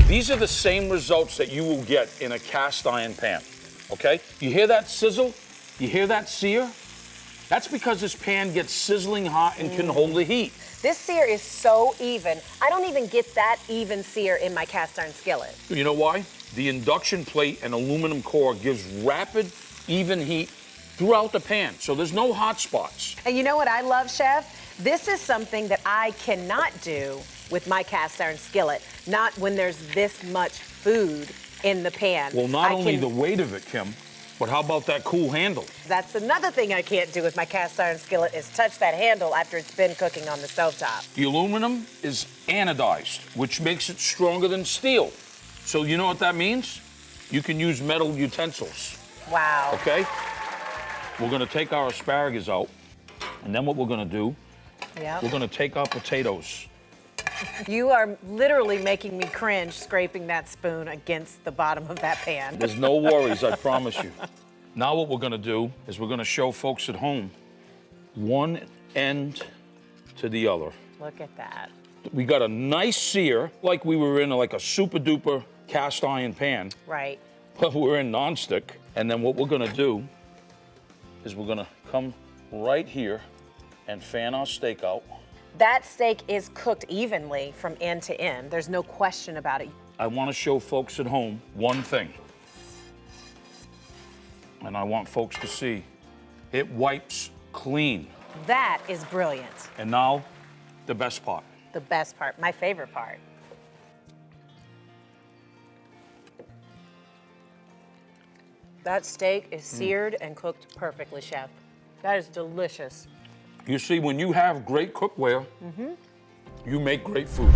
These are the same results that you will get in a cast iron pan, okay? You hear that sizzle? You hear that sear? That's because this pan gets sizzling hot and can hold the heat. This sear is so even. I don't even get that even sear in my cast iron skillet. You know why? The induction plate and aluminum core gives rapid, even heat throughout the pan, so there's no hot spots. And you know what I love, Chef? This is something that I cannot do with my cast iron skillet, not when there's this much food in the pan. Well, not only the weight of it, Kim, but how about that cool handle? That's another thing I can't do with my cast iron skillet is touch that handle after it's been cooking on the stovetop. The aluminum is anodized, which makes it stronger than steel. So you know what that means? You can use metal utensils. Wow. Okay? We're gonna take our asparagus out, and then what we're gonna do, we're gonna take our potatoes. You are literally making me cringe scraping that spoon against the bottom of that pan. There's no worries, I promise you. Now what we're gonna do is we're gonna show folks at home one end to the other. Look at that. We got a nice sear, like we were in like a super duper cast iron pan. Right. But we're in nonstick. And then what we're gonna do is we're gonna come right here and fan our steak out. That steak is cooked evenly from end to end. There's no question about it. I wanna show folks at home one thing. And I want folks to see, it wipes clean. That is brilliant. And now, the best part. The best part, my favorite part. That steak is seared and cooked perfectly, Chef. That is delicious. You see, when you have great cookware, you make great food.